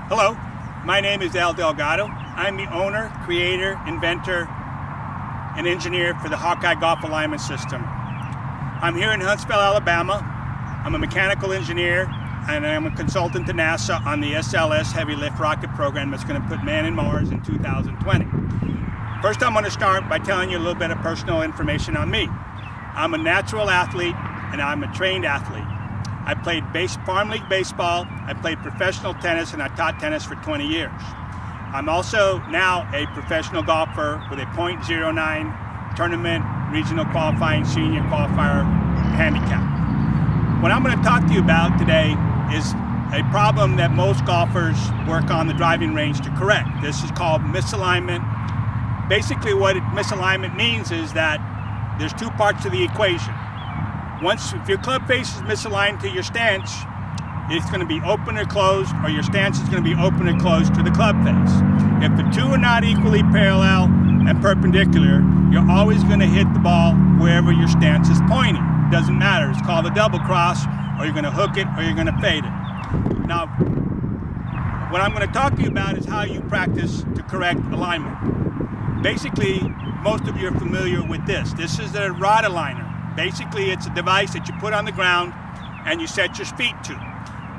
Hello, my name is Al Delgado. I'm the owner, creator, inventor, and engineer for the Hawkeye Golf Alignment System. I'm here in Huntsville, Alabama. I'm a mechanical engineer and I'm a consultant to NASA on the SLS heavy lift rocket program that's going to put man in Mars in 2020. First, I'm going to start by telling you a little bit of personal information on me. I'm a natural athlete and I'm a trained athlete. I played farm league baseball, I played professional tennis, and I taught tennis for 20 years. I'm also now a professional golfer with a .09 tournament regional qualifying senior qualifier handicap. What I'm going to talk to you about today is a problem that most golfers work on the driving range to correct. This is called misalignment. Basically what misalignment means is that there's two parts to the equation. If your club face is misaligned to your stance, it's going to be open or closed, or your stance is going to be open or closed to the club face. If the two are not equally parallel and perpendicular, you're always going to hit the ball wherever your stance is pointing. It doesn't matter. It's called a double cross, or you're going to hook it, or you're going to fade it. Now, what I'm going to talk to you about is how you practice to correct alignment. Basically, most of you are familiar with this. This is a rod aligner. Basically, it's a device that you put on the ground and you set your feet to.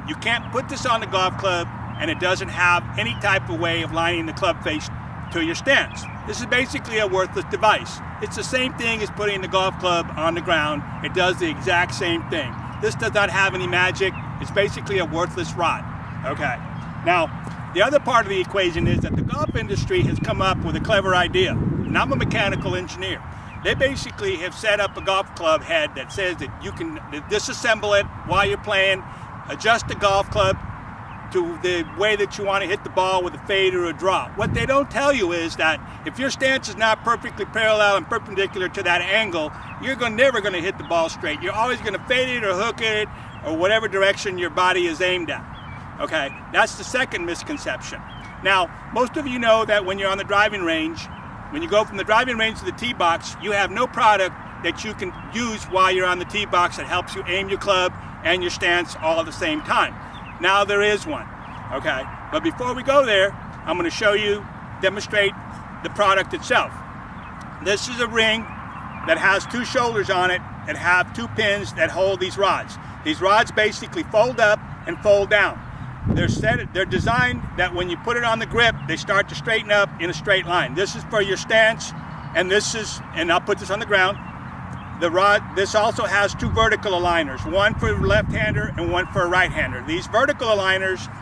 You can't put this on the golf club and it doesn't have any type of way of lining the club face to your stance. This is basically a worthless device. It's the same thing as putting the golf club on the ground. It does the exact same thing. This does not have any magic. It's basically a worthless rod. Okay. Now, the other part of the equation is that the golf industry has come up with a clever idea, and I'm a mechanical engineer. They basically have set up a golf club head that says that you can disassemble it while you're playing, adjust the golf club to the way that you want to hit the ball with a fade or a draw. What they don't tell you is that if your stance is not perfectly parallel and perpendicular to that angle, you're never going to hit the ball straight. You're always going to fade it or hook it or whatever direction your body is aimed at. Okay, that's the second misconception. Now, most of you know that when you're on the driving range, when you go from the driving range to the tee box, you have no product that you can use while you're on the tee box that helps you aim your club and your stance all at the same time. Now there is one, okay? But before we go there, I'm going to demonstrate the product itself. This is a ring that has two shoulders on it and have two pins that hold these rods. These rods basically fold up and fold down. They're designed that when you put it on the grip, they start to straighten up in a straight line. This is for your stance, and I'll put this on the ground. The rod, this also has two vertical aligners, one for a left-hander and one for a right-hander. These vertical aligners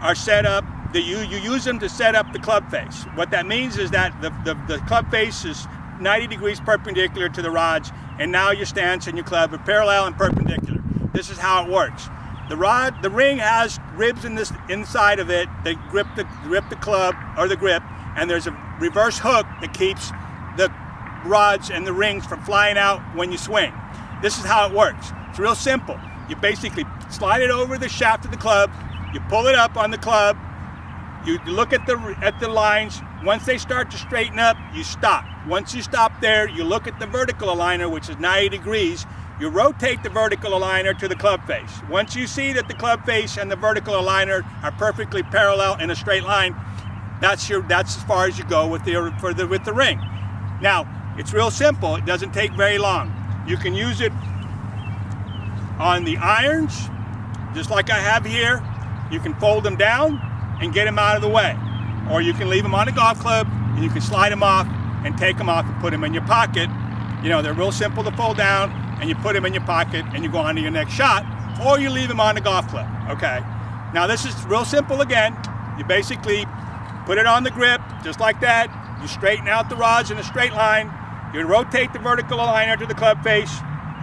are set up, you use them to set up the club face. What that means is that the club face is 90 degrees perpendicular to the rods, and now your stance and your club are parallel and perpendicular. This is how it works. The ring has ribs inside of it that grip the club or the grip, and there's a reverse hook that keeps the rods and the rings from flying out when you swing. This is how it works. It's real simple. You basically slide it over the shaft of the club, you pull it up on the club, you look at the lines. Once they start to straighten up, you stop. Once you stop there, you look at the vertical aligner, which is 90 degrees. You rotate the vertical aligner to the club face. Once you see that the club face and the vertical aligner are perfectly parallel in a straight line, that's as far as you go with the ring. Now, it's real simple. It doesn't take very long. You can use it on the irons, just like I have here. You can fold them down and get them out of the way. Or you can leave them on a golf club and you can slide them off and take them off and put them in your pocket. You know, they're real simple to fold down, and you put them in your pocket and you go on to your next shot, or you leave them on the golf club, okay? Now this is real simple again. You basically put it on the grip, just like that. You straighten out the rods in a straight line. You rotate the vertical aligner to the club face.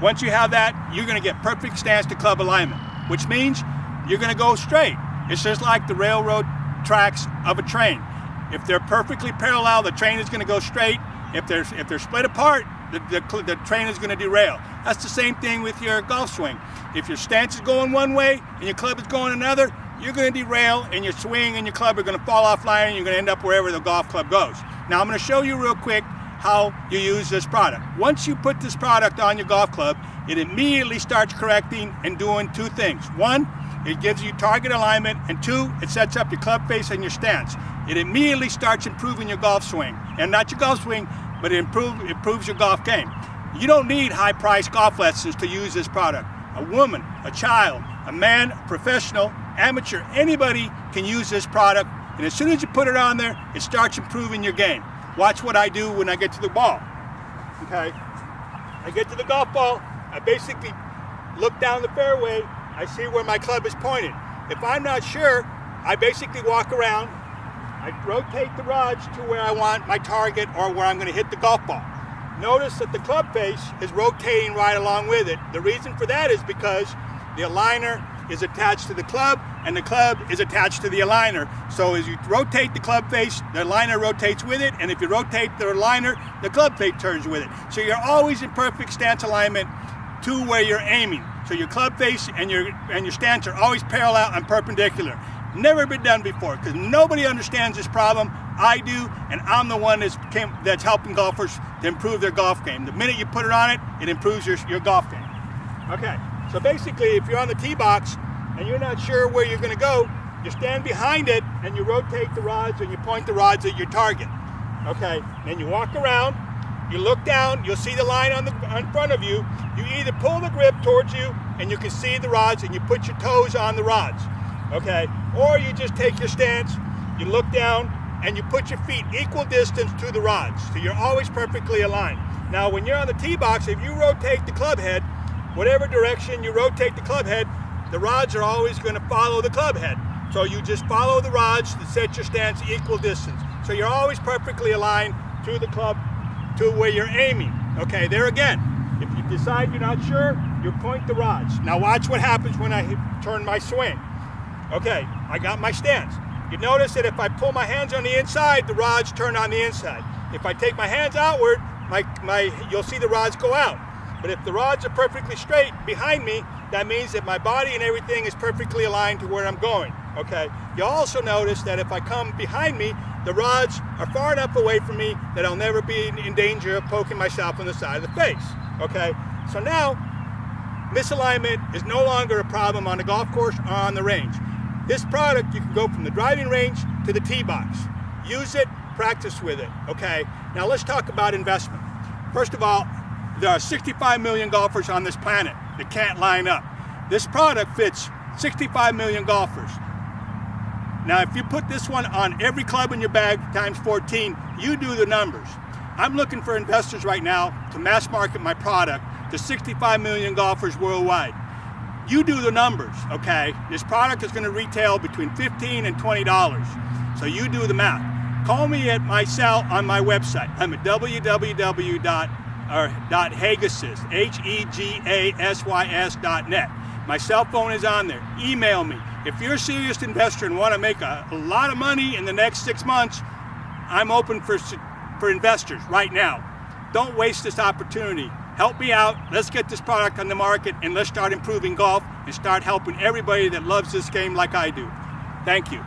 Once you have that, you're gonna get perfect stance to club alignment, which means you're gonna go straight. It's just like the railroad tracks of a train. If they're perfectly parallel, the train is gonna go straight. If they're split apart, the train is going to derail. That's the same thing with your golf swing. If your stance is going one way and your club is going another, you're going to derail, and your swing and your club are going to fall offline, and you're going to end up wherever the golf club goes. Now I'm going to show you real quick how you use this product. Once you put this product on your golf club, it immediately starts correcting and doing two things. One, it gives you target alignment, and 2, it sets up your club face and your stance. It immediately starts improving your golf swing, and not your golf swing, but it improves your golf game. You don't need high-priced golf lessons to use this product. A woman, a child, a man, a professional, amateur, anybody can use this product, and as soon as you put it on there, it starts improving your game. Watch what I do when I get to the ball. Okay, I get to the golf ball, I basically look down the fairway, I see where my club is pointed. If I'm not sure, I basically walk around, I rotate the rods to where I want my target or where I'm going to hit the golf ball. Notice that the club face is rotating right along with it. The reason for that is because the aligner is attached to the club and the club is attached to the aligner. So as you rotate the club face, the aligner rotates with it, and if you rotate the aligner, the club face turns with it. So you're always in perfect stance alignment to where you're aiming. So your club face and your stance are always parallel and perpendicular. Never been done before, because nobody understands this problem. I do, and I'm the one that's helping golfers to improve their golf game. The minute you put it on it, it improves your golf game. Okay, so basically if you're on the tee box and you're not sure where you're going to go, you stand behind it and you rotate the rods and you point the rods at your target. Okay, then you walk around, you look down, you'll see the line in front of you. You either pull the grip towards you and you can see the rods and you put your toes on the rods. Okay, or you just take your stance, you look down, and you put your feet equal distance to the rods, so you're always perfectly aligned. Now, when you're on the tee box, if you rotate the club head, whatever direction you rotate the club head, the rods are always going to follow the club head. So you just follow the rods to set your stance equal distance. So you're always perfectly aligned to the club, to where you're aiming. Okay, there again, if you decide you're not sure, you point the rods. Now watch what happens when I turn my swing. Okay, I got my stance. You notice that if I pull my hands on the inside, the rods turn on the inside. If I take my hands outward, you'll see the rods go out. But if the rods are perfectly straight behind me, that means that my body and everything is perfectly aligned to where I'm going. Okay. You'll also notice that if I come behind me, the rods are far enough away from me that I'll never be in danger of poking myself on the side of the face. Okay. So now, misalignment is no longer a problem on the golf course or on the range. This product, you can go from the driving range to the tee box. Use it, practice with it, okay? Now let's talk about investment. First of all, there are 65 million golfers on this planet that can't line up. This product fits 65 million golfers. Now if you put this one on every club in your bag times 14, you do the numbers. I'm looking for investors right now to mass market my product to 65 million golfers worldwide. You do the numbers, okay? This product is going to retail between $15 and $20. So you do the math. Call me at my cell on my website. I'm at www.hegasys, HEGASYS.net. My cell phone is on there. Email me. If you're a serious investor and want to make a lot of money in the next 6 months, I'm open for investors right now. Don't waste this opportunity. Help me out, let's get this product on the market, and let's start improving golf and start helping everybody that loves this game like I do. Thank you.